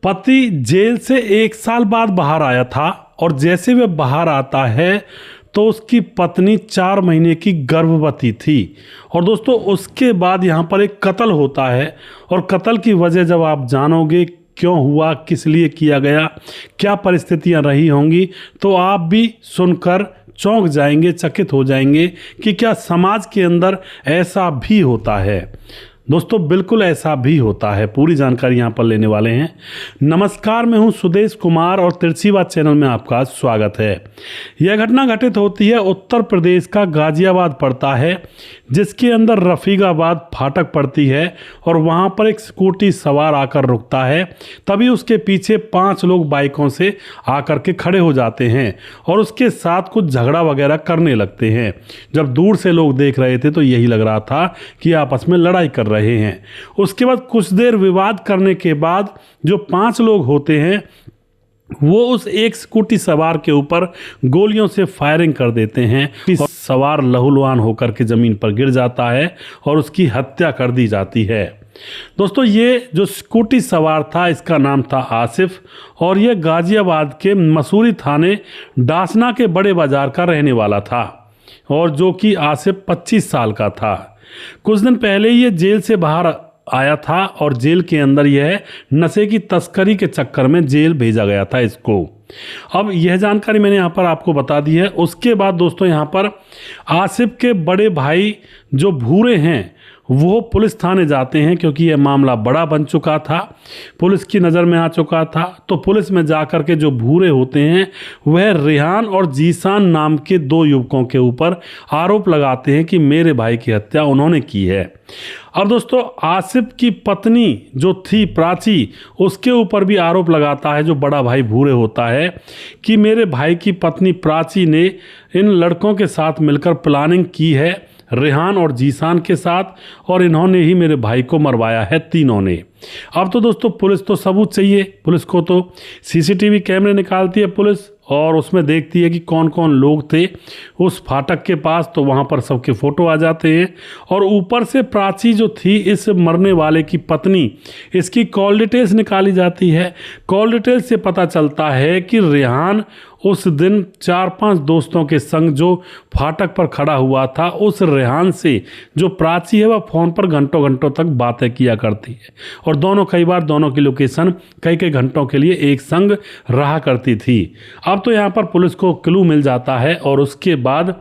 पति जेल से 1 साल बाद बाहर आया था और जैसे वह बाहर आता है तो उसकी पत्नी 4 महीने की गर्भवती थी। और दोस्तों उसके बाद यहाँ पर एक कत्ल होता है और कत्ल की वजह जब आप जानोगे क्यों हुआ, किस लिए किया गया, क्या परिस्थितियाँ रही होंगी, तो आप भी सुनकर चौंक जाएंगे, चकित हो जाएंगे कि क्या समाज के अंदर ऐसा भी होता है। दोस्तों बिल्कुल ऐसा भी होता है, पूरी जानकारी यहाँ पर लेने वाले हैं। नमस्कार, मैं हूँ सुदेश कुमार और तिरछीवाद चैनल में आपका स्वागत है। यह घटना घटित होती है उत्तर प्रदेश का गाजियाबाद पड़ता है, जिसके अंदर रफीकाबाद फाटक पड़ती है और वहाँ पर एक स्कूटी सवार आकर रुकता है। तभी उसके पीछे 5 लोग बाइकों से आकर के खड़े हो जाते हैं और उसके साथ कुछ झगड़ा वगैरह करने लगते हैं। जब दूर से लोग देख रहे थे तो यही लग रहा था कि आपस में लड़ाई कर रहे हैं। उसके बाद कुछ देर विवाद करने के बाद जो 5 लोग होते हैं वो उस एक स्कूटी सवार के ऊपर गोलियों से फायरिंग कर देते हैं। सवार लहूलुहान होकर के जमीन पर गिर जाता है और उसकी हत्या कर दी जाती है। दोस्तों ये जो स्कूटी सवार था इसका नाम था आसिफ और यह गाजियाबाद के मसूरी थाने डासना के बड़े बाजार का रहने वाला था और जो कि आसिफ 25 साल का था। कुछ दिन पहले ये जेल से बाहर आया था और जेल के अंदर यह नशे की तस्करी के चक्कर में जेल भेजा गया था इसको। अब यह जानकारी मैंने यहाँ पर आपको बता दी है। उसके बाद दोस्तों यहाँ पर आसिफ के बड़े भाई जो भूरे हैं वो पुलिस थाने जाते हैं, क्योंकि यह मामला बड़ा बन चुका था, पुलिस की नज़र में आ चुका था। तो पुलिस में जाकर के जो भूरे होते हैं वह रेहान और जीसान नाम के 2 युवकों के ऊपर आरोप लगाते हैं कि मेरे भाई की हत्या उन्होंने की है। अब दोस्तों आसिफ की पत्नी जो थी प्राची, उसके ऊपर भी आरोप लगाता है जो बड़ा भाई भूरे होता है कि मेरे भाई की पत्नी प्राची ने इन लड़कों के साथ मिलकर प्लानिंग की है, रेहान और जीसान के साथ, और इन्होंने ही मेरे भाई को मरवाया है, तीनों ने। अब तो दोस्तों पुलिस तो सबूत चाहिए, पुलिस को तो सीसीटीवी कैमरे निकालती है पुलिस और उसमें देखती है कि कौन कौन लोग थे उस फाटक के पास, तो वहाँ पर सबके फ़ोटो आ जाते हैं। और ऊपर से प्राची जो थी इस मरने वाले की पत्नी, इसकी कॉल डिटेल्स निकाली जाती है। कॉल डिटेल्स से पता चलता है कि रेहान उस दिन 4-5 दोस्तों के संग जो फाटक पर खड़ा हुआ था, उस रेहान से जो प्राची है वह फ़ोन पर घंटों घंटों तक बातें किया करती है और दोनों कई बार दोनों की लोकेशन कई कई घंटों के लिए एक संग रहा करती थी। अब तो यहाँ पर पुलिस को क्लू मिल जाता है और उसके बाद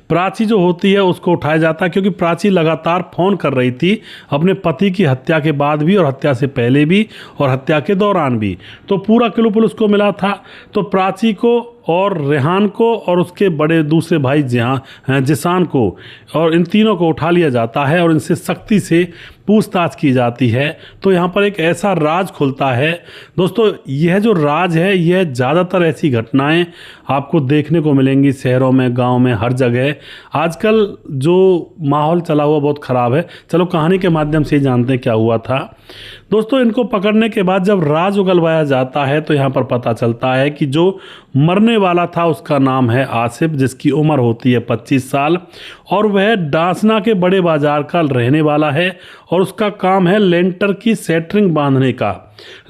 प्राची जो होती है उसको उठाया जाता है, क्योंकि प्राची लगातार फ़ोन कर रही थी अपने पति की हत्या के बाद भी और हत्या से पहले भी और हत्या के दौरान भी। तो पूरा क्लू पुलिस को मिला था। तो प्राची को और रेहान को और उसके बड़े दूसरे भाई जिसान को और इन तीनों को उठा लिया जाता है और इनसे सख्ती से पूछताछ की जाती है। तो यहाँ पर एक ऐसा राज खुलता है। दोस्तों यह जो राज है यह ज़्यादातर ऐसी घटनाएं आपको देखने को मिलेंगी शहरों में, गांव में, हर जगह। आजकल जो माहौल चला हुआ बहुत ख़राब है। चलो कहानी के माध्यम से जानते हैं क्या हुआ था। दोस्तों इनको पकड़ने के बाद जब राज उगलवाया जाता है तो यहाँ पर पता चलता है कि जो मरने वाला था उसका नाम है आसिफ, जिसकी उम्र होती है 25 साल और वह डासना के बड़े बाजार का रहने वाला है और उसका काम है लेंटर की सेटरिंग बांधने का।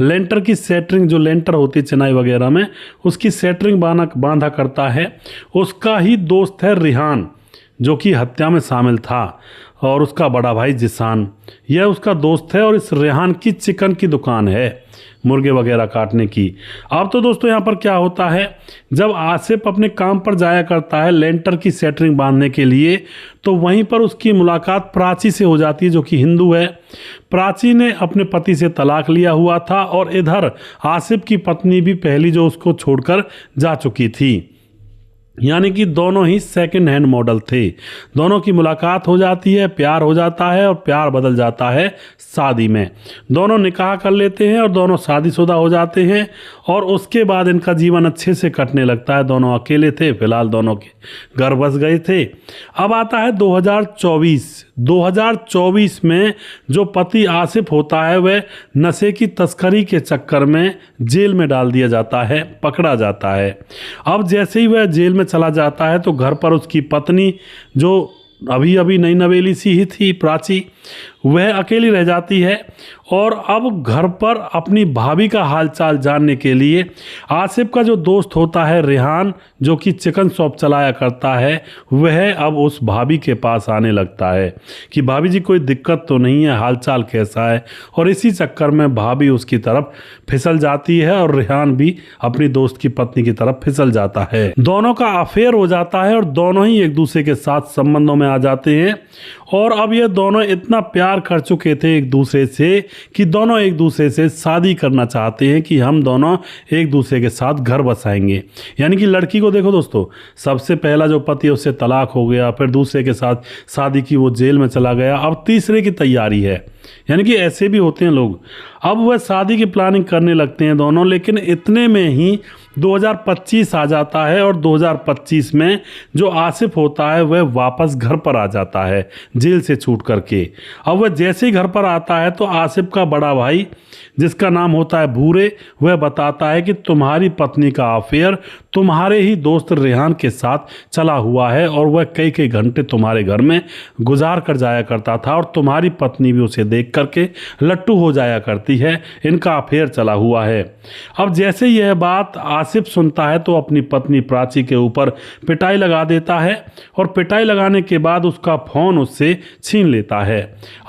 लेंटर की सेटरिंग, जो लेंटर होती है चिनाई वगैरह में, उसकी सेटरिंग बांधा करता है। उसका ही दोस्त है रेहान जो कि हत्या में शामिल था और उसका बड़ा भाई जिसान, यह उसका दोस्त है। और इस रेहान की चिकन की दुकान है, मुर्गे वगैरह काटने की। अब तो दोस्तों यहाँ पर क्या होता है, जब आसिफ अपने काम पर जाया करता है लेंटर की सेटरिंग बांधने के लिए, तो वहीं पर उसकी मुलाकात प्राची से हो जाती है जो कि हिंदू है। प्राची ने अपने पति से तलाक लिया हुआ था और इधर आसिफ की पत्नी भी पहली जो उसको छोड़कर जा चुकी थी, यानी कि दोनों ही सेकंड हैंड मॉडल थे। दोनों की मुलाकात हो जाती है, प्यार हो जाता है और प्यार बदल जाता है शादी में। दोनों निकाह कर लेते हैं और दोनों शादीशुदा हो जाते हैं और उसके बाद इनका जीवन अच्छे से कटने लगता है। दोनों अकेले थे, फिलहाल दोनों के घर बस गए थे। अब आता है 2024 में जो पति आसिफ होता है वह नशे की तस्करी के चक्कर में जेल में डाल दिया जाता है, पकड़ा जाता है। अब जैसे ही वह जेल में चला जाता है तो घर पर उसकी पत्नी जो अभी अभी नई नवेली सी ही थी प्राची, वह अकेली रह जाती है और अब घर पर अपनी भाभी का हालचाल जानने के लिए आसिफ का जो दोस्त होता है रेहान, जो कि चिकन शॉप चलाया करता है, वह अब उस भाभी के पास आने लगता है कि भाभी जी कोई दिक्कत तो नहीं है, हालचाल कैसा है। और इसी चक्कर में भाभी उसकी तरफ फिसल जाती है और रेहान भी अपनी दोस्त की पत्नी की तरफ फिसल जाता है। दोनों का अफेयर हो जाता है और दोनों ही एक दूसरे के साथ संबंधों में आ जाते हैं। और अब ये दोनों इतना प्यार कर चुके थे एक दूसरे से कि दोनों एक दूसरे से शादी करना चाहते हैं कि हम दोनों एक दूसरे के साथ घर बसाएंगे। यानी कि लड़की को देखो दोस्तों, सबसे पहला जो पति उससे तलाक हो गया, फिर दूसरे के साथ शादी की, वो जेल में चला गया, अब तीसरे की तैयारी है। यानी कि ऐसे भी होते हैं लोग। अब वह शादी की प्लानिंग करने लगते हैं दोनों, लेकिन इतने में ही 2025 आ जाता है और 2025 में जो आसिफ होता है वह वापस घर पर आ जाता है जेल से छूट करके। अब वह जैसे ही घर पर आता है तो आसिफ का बड़ा भाई, जिसका नाम होता है भूरे, वह बताता है कि तुम्हारी पत्नी का अफेयर तुम्हारे ही दोस्त रेहान के साथ चला हुआ है और वह कई कई घंटे तुम्हारे घर में गुजार कर जाया करता था और तुम्हारी पत्नी भी उसे देख करके लट्टू हो जाया करती है, इनका अफेयर चला हुआ है। अब जैसे यह बात आसिफ सुनता है तो अपनी पत्नी प्राची के ऊपर पिटाई लगा देता है और पिटाई लगाने के बाद उसका फ़ोन उससे छीन लेता है।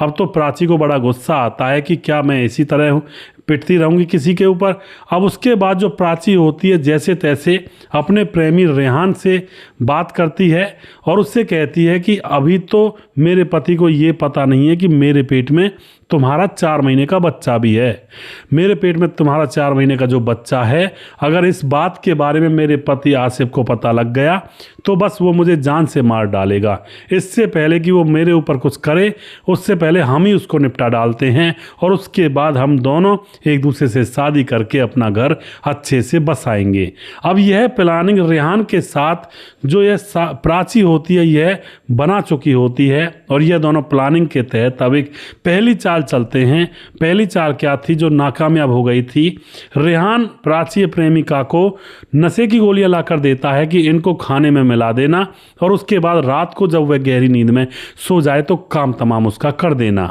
अब तो प्राची को बड़ा गुस्सा आता है कि क्या मैं इसी तरह पिटती रहूंगी किसी के ऊपर। अब उसके बाद जो प्राची होती है जैसे तैसे अपने प्रेमी रेहान से बात करती है और उससे कहती है कि अभी तो मेरे पति को ये पता नहीं है कि मेरे पेट में तुम्हारा 4 महीने का बच्चा भी है। मेरे पेट में तुम्हारा 4 महीने का जो बच्चा है, अगर इस बात के बारे में मेरे पति आसिफ को पता लग गया तो बस वो मुझे जान से मार डालेगा। इससे पहले कि वो मेरे ऊपर कुछ करे, उससे पहले हम ही उसको निपटा डालते हैं और उसके बाद हम दोनों एक दूसरे से शादी करके अपना घर अच्छे से बसाएंगे। अब यह प्लानिंग रेहान के साथ जो यह प्राची होती है यह बना चुकी होती है और यह दोनों प्लानिंग के तहत अब एक पहली चाल चलते हैं। पहली चाल क्या थी जो नाकामयाब हो गई थी? रेहान प्राची प्रेमिका को नशे की गोलियां लाकर देता है कि इनको खाने में मिला देना और उसके बाद रात को जब वह गहरी नींद में सो जाए तो काम तमाम उसका कर देना।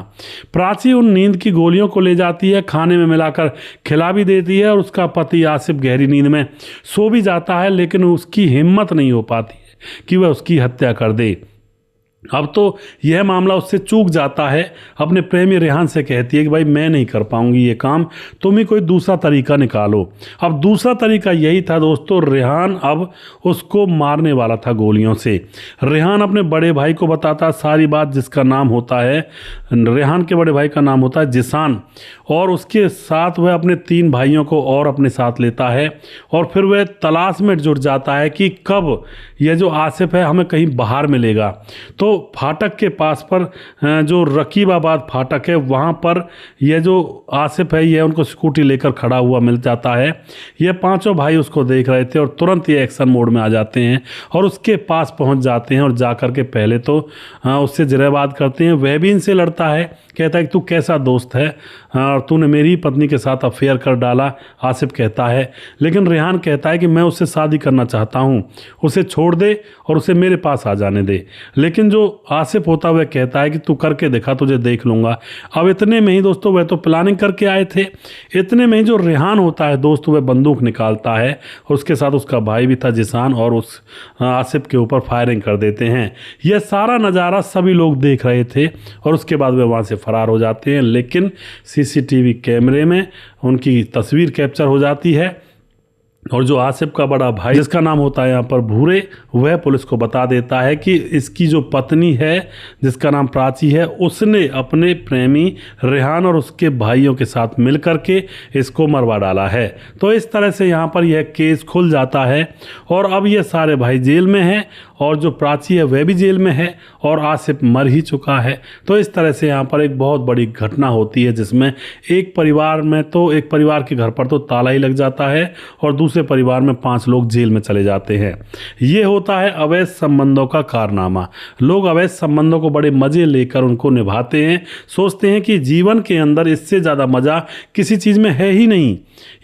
प्राची उन नींद की गोलियों को ले जाती है, खाने में मिलाकर खिला भी देती है और उसका पति आसिफ गहरी नींद में सो भी जाता है, लेकिन उसकी हिम्मत नहीं हो पाती है कि वह उसकी हत्या कर दे। अब तो यह मामला उससे चूक जाता है। अपने प्रेमी रेहान से कहती है कि भाई मैं नहीं कर पाऊंगी ये काम, तुम ही कोई दूसरा तरीका निकालो। अब दूसरा तरीका यही था दोस्तों, रेहान अब उसको मारने वाला था गोलियों से। रेहान अपने बड़े भाई को बताता सारी बात, जिसका नाम होता है, रेहान के बड़े भाई का नाम होता है जिसान, और उसके साथ वह अपने 3 भाइयों को और अपने साथ लेता है और फिर वह तलाश में जुट जाता है कि कब यह जो आसिफ है हमें कहीं बाहर मिलेगा। तो फाटक के पास पर जो रकीबाबाद फाटक है वहाँ पर यह जो आसिफ है यह उनको स्कूटी लेकर खड़ा हुआ मिल जाता है। यह 5 भाई उसको देख रहे थे और तुरंत ये एक्शन मोड में आ जाते हैं और उसके पास पहुंच जाते हैं और जाकर के पहले तो उससे जिरेबाद करते हैं। वह भी इनसे लड़ता है, कहता है कि तू कैसा दोस्त है और तूने मेरी पत्नी के साथ अफेयर कर डाला, आसिफ कहता है। लेकिन रेहान कहता है कि मैं उससे शादी करना चाहता हूँ, उसे छोड़ दे और उसे मेरे पास आ जाने दे। लेकिन जो आसिफ होता वह कहता है कि तू करके देखा, तुझे देख लूँगा। अब इतने में ही दोस्तों, वह तो प्लानिंग करके आए थे, इतने में ही जो रेहान होता है दोस्तों वह बंदूक निकालता है और उसके साथ उसका भाई भी था जिसान, और उस आसिफ के ऊपर फायरिंग कर देते हैं। यह सारा नज़ारा सभी लोग देख रहे थे और उसके बाद वे वहाँ से फरार हो जाते हैं। लेकिन सीसीटीवी कैमरे में उनकी तस्वीर कैप्चर हो जाती है और जो आसिफ का बड़ा भाई, जिसका नाम होता है यहाँ पर भूरे, वह पुलिस को बता देता है कि इसकी जो पत्नी है जिसका नाम प्राची है, उसने अपने प्रेमी रेहान और उसके भाइयों के साथ मिलकर के इसको मरवा डाला है। तो इस तरह से यहाँ पर यह केस खुल जाता है और अब ये सारे भाई जेल में हैं और जो प्राची है वह भी जेल में है और आसिफ मर ही चुका है। तो इस तरह से यहाँ पर एक बहुत बड़ी घटना होती है जिसमें एक परिवार के घर पर तो ताला ही लग जाता है और दूसरे परिवार में 5 लोग जेल में चले जाते हैं। ये होता है अवैध संबंधों का कारनामा। लोग अवैध संबंधों को बड़े मजे लेकर उनको निभाते हैं, सोचते हैं कि जीवन के अंदर इससे ज़्यादा मज़ा किसी चीज़ में है ही नहीं,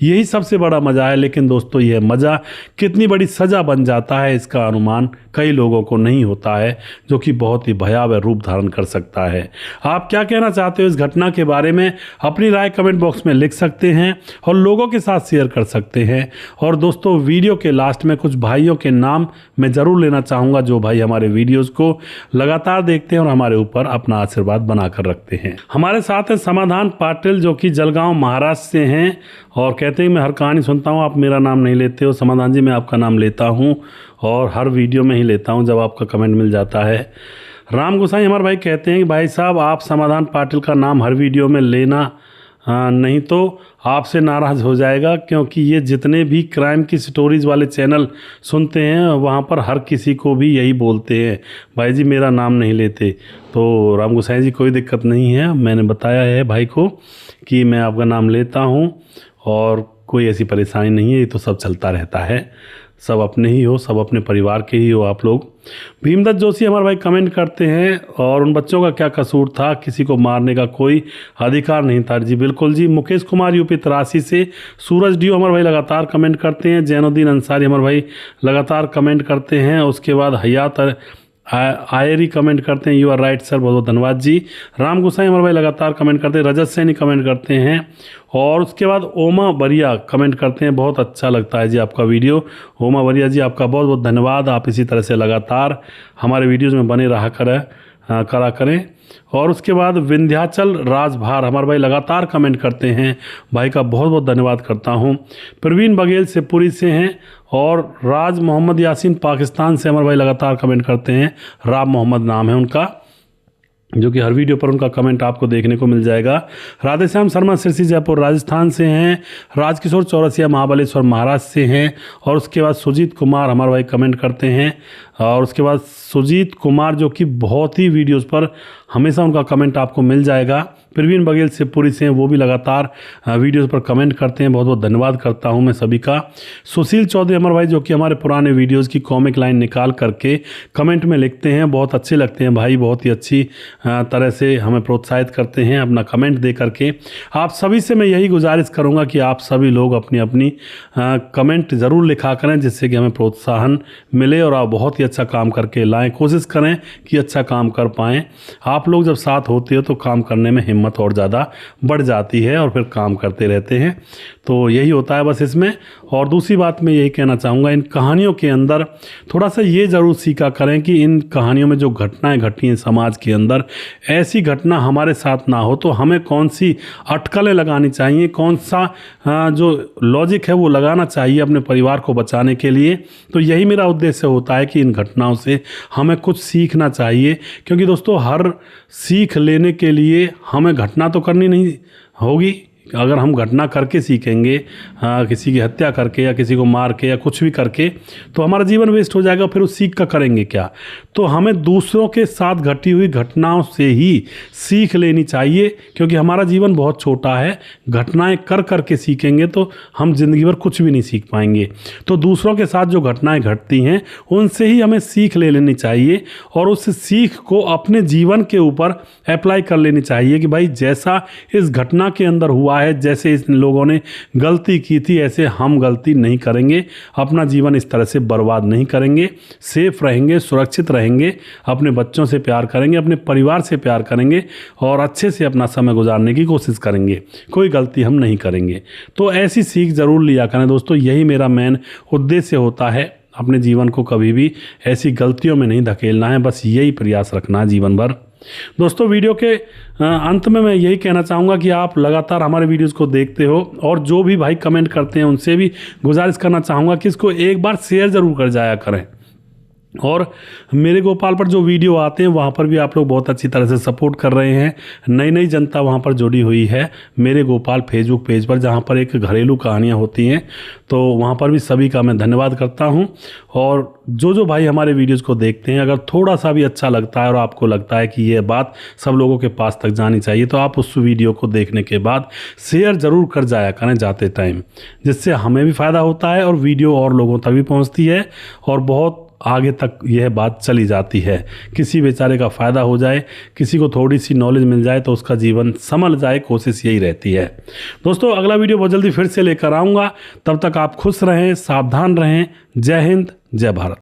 यही सबसे बड़ा मज़ा है। लेकिन दोस्तों यह मज़ा कितनी बड़ी सज़ा बन जाता है इसका अनुमान कई लोगों को नहीं होता है, जो कि बहुत ही भयावह रूप धारण कर सकता है। आप क्या कहना चाहते हो इस घटना के बारे में? अपनी राय कमेंट बॉक्स में लिख सकते हैं और लोगों के साथ शेयर कर सकते हैं। और दोस्तों, वीडियो के लास्ट में कुछ भाइयों के नाम मैं ज़रूर लेना चाहूँगा, जो भाई हमारे वीडियोज़ को लगातार देखते हैं और हमारे ऊपर अपना आशीर्वाद बनाकर रखते हैं। हमारे साथ हैं समाधान पाटिल, जो कि जलगांव महाराष्ट्र से हैं और कहते हैं मैं हर कहानी सुनता हूँ, आप मेरा नाम नहीं लेते हो। समाधान जी, मैं आपका नाम लेता हूँ और हर वीडियो में ही लेता हूँ जब आपका कमेंट मिल जाता है। राम गोसाई हमारे भाई कहते हैं कि भाई साहब, आप समाधान पाटिल का नाम हर वीडियो में लेना, नहीं तो आपसे नाराज़ हो जाएगा, क्योंकि ये जितने भी क्राइम की स्टोरीज़ वाले चैनल सुनते हैं वहाँ पर हर किसी को भी यही बोलते हैं, भाई जी मेरा नाम नहीं लेते। तो राम गोसाई जी, कोई दिक्कत नहीं है, मैंने बताया है भाई को कि मैं आपका नाम लेता हूँ और कोई ऐसी परेशानी नहीं है, ये तो सब चलता रहता है, सब अपने ही हो, सब अपने परिवार के ही हो आप लोग। भीमदत्त जोशी हमारे भाई कमेंट करते हैं, और उन बच्चों का क्या कसूर था, किसी को मारने का कोई अधिकार नहीं था। जी बिल्कुल जी। मुकेश कुमार यूपी 83 से। सूरज डीओ हमारे भाई लगातार कमेंट करते हैं। जैनुद्दीन अंसारी हमारे भाई लगातार कमेंट करते हैं। उसके बाद हयात आयरी कमेंट करते हैं, यू आर राइट सर, बहुत बहुत धन्यवाद जी। राम गोसाई हमारे भाई लगातार कमेंट करते हैं। रजत सैनी कमेंट करते हैं, और उसके बाद ओमा बरिया कमेंट करते हैं, बहुत अच्छा लगता है जी आपका वीडियो। ओमा बरिया जी, आपका बहुत बहुत धन्यवाद, आप इसी तरह से लगातार हमारे वीडियोज़ में बने रहा करा करें। और उसके बाद विंध्याचल राजभार हमारे भाई लगातार कमेंट करते हैं, भाई का बहुत बहुत धन्यवाद करता हूं। प्रवीण बघेल शिवपुरी से हैं, और राज मोहम्मद यासीन पाकिस्तान से हमारे भाई लगातार कमेंट करते हैं। राम मोहम्मद नाम है उनका, जो कि हर वीडियो पर उनका कमेंट आपको देखने को मिल जाएगा। राधेश्याम शर्मा सिरसी जयपुर राजस्थान से हैं। राजकिशोर चौरसिया महाबलेश्वर महाराष्ट्र से हैं। और उसके बाद सुजीत कुमार हमारे भाई कमेंट करते हैं, और उसके बाद सुजीत कुमार, जो कि बहुत ही वीडियोस पर हमेशा उनका कमेंट आपको मिल जाएगा। प्रवीण बघेल शिवपुरी से हैं, वो भी लगातार वीडियोस पर कमेंट करते हैं, बहुत बहुत धन्यवाद करता हूं मैं सभी का। सुशील चौधरी हमारे भाई, जो कि हमारे पुराने वीडियोस की कॉमिक लाइन निकाल करके कमेंट में लिखते हैं, बहुत अच्छे लगते हैं भाई, बहुत ही अच्छी तरह से हमें प्रोत्साहित करते हैं अपना कमेंट दे करके। आप सभी से मैं यही गुजारिश करूँगा कि आप सभी लोग अपनी अपनी कमेंट ज़रूर लिखा करें, जिससे कि हमें प्रोत्साहन मिले और आप बहुत ही अच्छा काम करके लाएँ। कोशिश करें कि अच्छा काम कर पाएँ। आप लोग जब साथ होते हो तो काम करने में हिम्मत और ज़्यादा बढ़ जाती है और फिर काम करते रहते हैं। तो यही होता है बस इसमें। और दूसरी बात मैं यही कहना चाहूँगा, इन कहानियों के अंदर थोड़ा सा ये ज़रूर सीखा करें कि इन कहानियों में जो घटनाएं घटी हैं समाज के अंदर, ऐसी घटना हमारे साथ ना हो, तो हमें कौन सी अटकलें लगानी चाहिए, कौन सा जो लॉजिक है वो लगाना चाहिए अपने परिवार को बचाने के लिए। तो यही मेरा उद्देश्य होता है कि इन घटनाओं से हमें कुछ सीखना चाहिए, क्योंकि दोस्तों हर सीख लेने के लिए हमें घटना तो करनी नहीं होगी। अगर हम घटना करके सीखेंगे, किसी की हत्या करके या किसी को मार के या कुछ भी करके, तो हमारा जीवन वेस्ट हो जाएगा, फिर उस सीख का करेंगे क्या। तो हमें दूसरों के साथ घटी हुई घटनाओं से ही सीख लेनी चाहिए, क्योंकि हमारा जीवन बहुत छोटा है। घटनाएं कर करके सीखेंगे तो हम जिंदगी भर कुछ भी नहीं सीख पाएंगे। तो दूसरों के साथ जो घटनाएं घटती हैं उनसे ही हमें सीख ले लेनी चाहिए, और उस सीख को अपने जीवन के ऊपर अप्लाई कर लेनी चाहिए कि भाई जैसा इस घटना के अंदर हुआ है, जैसे इस लोगों ने गलती की थी, ऐसे हम गलती नहीं करेंगे, अपना जीवन इस तरह से बर्बाद नहीं करेंगे, सेफ रहेंगे, सुरक्षित रहेंगे, अपने बच्चों से प्यार करेंगे, अपने परिवार से प्यार करेंगे और अच्छे से अपना समय गुजारने की कोशिश करेंगे, कोई गलती हम नहीं करेंगे। तो ऐसी सीख ज़रूर लिया करें दोस्तों, यही मेरा मेन उद्देश्य होता है। अपने जीवन को कभी भी ऐसी गलतियों में नहीं धकेलना है, बस यही प्रयास रखना है जीवन भर। दोस्तों, वीडियो के अंत में मैं यही कहना चाहूँगा कि आप लगातार हमारे वीडियोस को देखते हो, और जो भी भाई कमेंट करते हैं उनसे भी गुजारिश करना चाहूँगा कि इसको एक बार शेयर ज़रूर कर जाया करें। और मेरे गोपाल पर जो वीडियो आते हैं वहाँ पर भी आप लोग बहुत अच्छी तरह से सपोर्ट कर रहे हैं। नई नई जनता वहाँ पर जुड़ी हुई है मेरे गोपाल फेसबुक पेज पर, जहाँ पर एक घरेलू कहानियाँ होती हैं, तो वहाँ पर भी सभी का मैं धन्यवाद करता हूँ। और जो भाई हमारे वीडियोज़ को देखते हैं, अगर थोड़ा सा भी अच्छा लगता है और आपको लगता है कि ये बात सब लोगों के पास तक जानी चाहिए, तो आप उस वीडियो को देखने के बाद शेयर ज़रूर कर जाया करें जाते टाइम, जिससे हमें भी फ़ायदा होता है और वीडियो और लोगों तक भी पहुँचती है और बहुत आगे तक यह बात चली जाती है। किसी बेचारे का फ़ायदा हो जाए, किसी को थोड़ी सी नॉलेज मिल जाए तो उसका जीवन संभल जाए, कोशिश यही रहती है। दोस्तों, अगला वीडियो बहुत जल्दी फिर से लेकर आऊँगा, तब तक आप खुश रहें, सावधान रहें। जय हिंद, जय भारत।